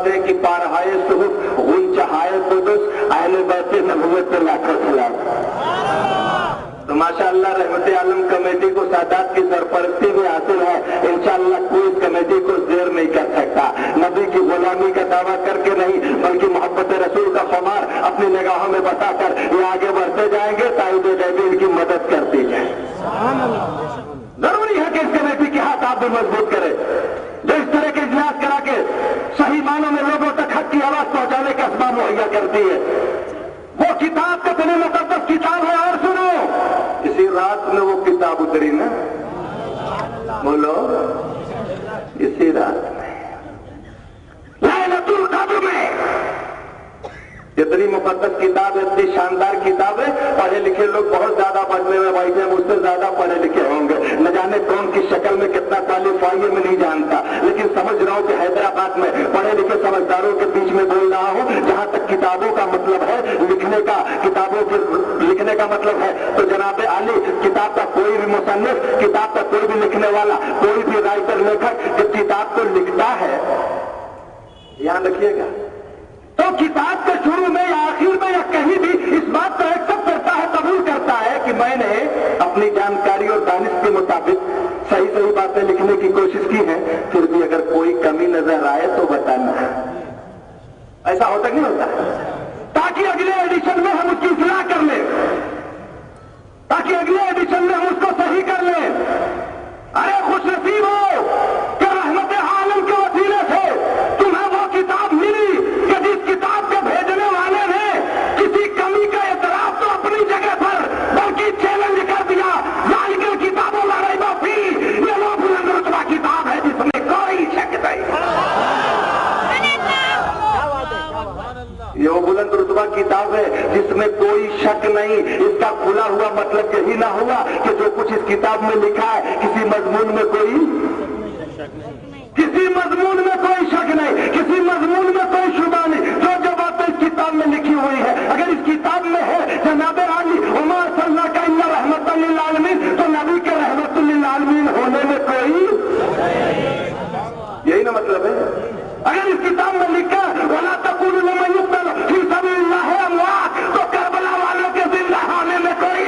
फरमाते हैं कि पारहाए सुहुफ गुंचहाए कुदस अहले बैत नबुव्वत पे लाखों सलाम। तो माशाअल्लाह रहमत आलम कमेटी को सादात की सरपरस्ती में हासिल है। इंशाअल्लाह कोई इस कमेटी को देर नहीं कर सकता। नबी की गुलामी का दावा करके नहीं बल्कि मोहब्बत रसूल का खुमार अपनी निगाहों में बताकर ये आगे बढ़ते जाएंगे। ताइब गैबी इनकी मदद करती जाए। जरूरी है कि इस कमेटी के हाथ आप भी मजबूत करें, जो इस तरह के इजलास करा के सही मानों में लोगों तक हक की आवाज पहुंचाने का असबाब मुहैया करती है। वो किताब कितनी मुकद्दस किताब है और सुनो, इसी रात में वो किताब उतरी ना, बोलो इसी रात में लैलतुल क़द्र में। जितनी मुकद्दस किताब है इतनी शानदार किताब है। पढ़े लिखे लोग बहुत ज्यादा पढ़ने में बैठे हैं, मुझसे ज्यादा पढ़े लिखे होंगे। न जाने कौन की शक्ल में कितना क्वालिफाई है मैं नहीं जानता, लेकिन समझ रहा हूं कि हैदराबाद में पढ़े लिखे समझदारों के बीच में बोल रहा हूं। जहां तक किताबों का मतलब है, लिखने का, किताबों के लिखने का मतलब है, तो जनाब आली किताब का कोई भी मुसन्निफ, किताब का कोई भी लिखने वाला, कोई भी राइटर लेखक जब किताब को लिखता है, ध्यान रखिएगा, तो किताब के शुरू में या आखिर में या कहीं भी इस बात को एक्सेप्ट करता है, कबूल करता है कि मैंने अपनी जानकारी और दानिश के मुताबिक सही सही बातें लिखने की कोशिश की है। फिर भी अगर कोई कमी नजर आए तो बताना। ऐसा होता नहीं होता, ताकि अगले एडिशन में हम उसकी इस्लाह कर लें, ताकि अगले एडिशन में हम उसको सही कर लें। अरे खुशनसीब हो कि रहमत आलम के वसीले से तुम्हें वो किताब मिली कि जिस किताब के भेजने वाले ने किसी कमी का एतराफ तो अपनी जगह पर बल्कि चैलेंज कर दिया। जालिकल किताबों ला रैब फीह, ये वो बुलंद रुतबा किताब है जिसमें कोई शक नहीं। ये वो बुलंद रुतबा किताब है जिसमें कोई शक नहीं। इसका खुला हुआ मतलब यही ना हुआ कि जो कुछ इस किताब में लिखा है किसी मजमून में कोई शक नहीं, किसी मजमून में कोई शुबा नहीं। जो बातें इस किताब में लिखी हुई है अगर इस किताब में है जनाब आली वमा अरसलनाका इल्ला रहमतन लिल आलमीन, तो नबी के रहमतुल लिल आलमीन होने में कोई, यही ना मतलब है। अगर इस किताब में लिखा वला तक़ूलू लिमन युक़्तल फी सबीलिल्लाहि अमवात, तो करबला वालों के जिंदा होने में कोई,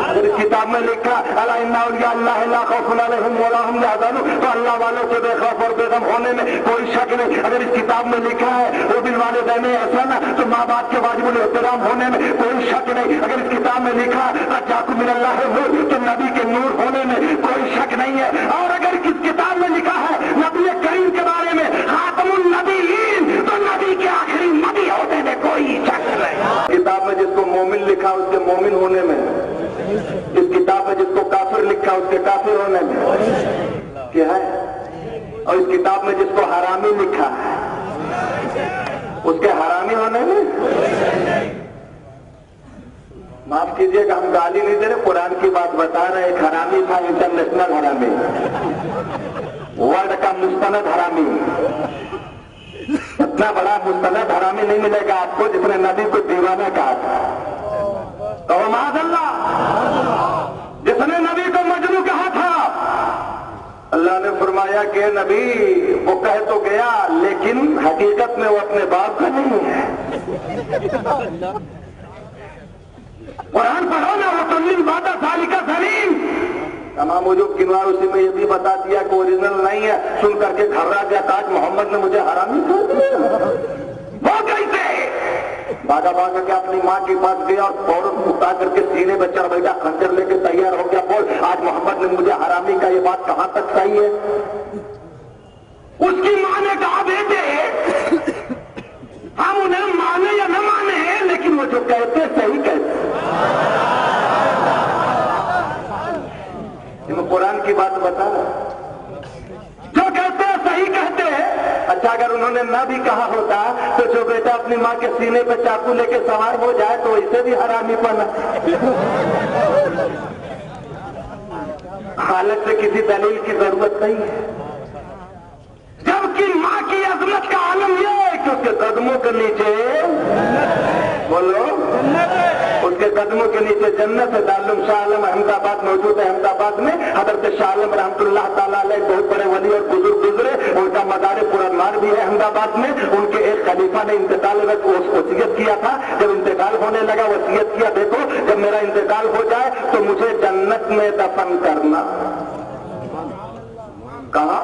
अगर इस किताब में लिखा अला इन्ना औलिया अल्लाह ला खौफुन अलैहिम वला हुम यहज़नून, तो अल्लाह वालों के बेखौफ और बेगम होने में कोई शक नहीं। अगर इस किताब में लिखा है वो बिल वालिदैन ihसाना, तो माँ बाप के वाजिबुल एहतराम होने में कोई शक नहीं। अगर इस किताब में लिखा जाकुम मिनल्लाहि नूर, तो नबी के नूर होने में कोई शक नहीं है। और अगर इस किताब में लिखा है नबी करीम के बारे में खातमुन नबीयीन, तो नबी के आखिरी नबी होने में कोई शक नहीं। किताब में जिसको मोमिन लिखा उसके मोमिन होने में, इस किताब में जिसको काफिर लिखा उसके काफिर होने में क्या है, और इस किताब में जिसको हरामी लिखा है उसके हरामी होने में। माफ कीजिएगा हम गाली नहीं दे रहे, कुरान की बात बता रहे। एक हरामी था, इंटरनेशनल हरामी, वर्ल्ड का मुस्तनद हरामी। इतना बड़ा मुस्तनद हरामी नहीं मिलेगा आपको जिसने नबी को दीवाना कहा था, तो माज़अल्लाह, जिसने नबी को मजनू कहा था। अल्लाह ने फरमाया कि नबी वो कह तो गया लेकिन हकीकत में वो अपने बाप का नहीं है। कुरान पढ़ो ना, वो तुल्लिल बाता सालिका सलीम। तमाम वजूद किनवार उसी में ये भी बता दिया कि ओरिजिनल नहीं है। सुन करके घबरा गया, आज मोहम्मद ने मुझे हरामी कर दिया। वो कैसे भागा भागा के अपनी माँ के पास गया और फौरन उठा करके सीने में चढ़ बैठा, खंजर लेके तैयार हो गया। बोल आज मोहम्मद ने मुझे हरामी का, ये बात कहां तक सही है? उसकी माँ ने कहा बेटे हम उन्हें माने या न माने, लेकिन वो जो कहते सही कहते। मैं कुरान की बात बता रहा, जो कहते हैं सही कहते हैं। अच्छा अगर उन्होंने ना भी कहा होता तो जो बेटा अपनी माँ के सीने पे चाकू लेके सवार हो जाए तो इसे भी हरामी पना। हालत से किसी दलील की जरूरत नहीं है, जबकि माँ की अजमत का आलम यह है कि उसके कदमों के नीचे बोलो, उस उसके कदमों के नीचे जन्नत है। दारुल शाह आलम अहमदाबाद मौजूद है। अहमदाबाद में हजरत शाह आलम रहमतुल्लाह ताला अलैह बहुत बड़े वली और बुजुर्ग गुजरे, उनका मदार पुरनमार भी है अहमदाबाद में। उनके एक खलीफा ने इंतकाल वक्त वसीयत किया था, जब इंतकाल होने लगा वसीयत किया, देखो जब मेरा इंतकाल हो जाए तो मुझे जन्नत में दफन करना। कहा?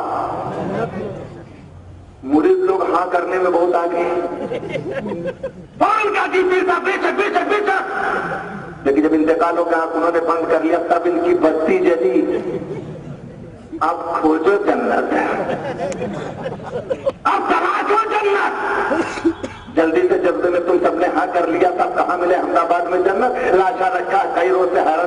मुरीद लोग हाँ करने में बहुत आगे हैं। का जी पीर साहब बेशक बेशक बेशक, लेकिन जब इंतकाल हो गया उन्होंने बंद कर लिया, तब इनकी बत्ती जली। अब खोजो जन्नत, अब तलाशो जन्नत। जल्दी से जल्दी में तुम सबने हाँ कर लिया, तब कहाँ मिले अहमदाबाद में जन्नत? लाशा रखा कई रोज से हैरान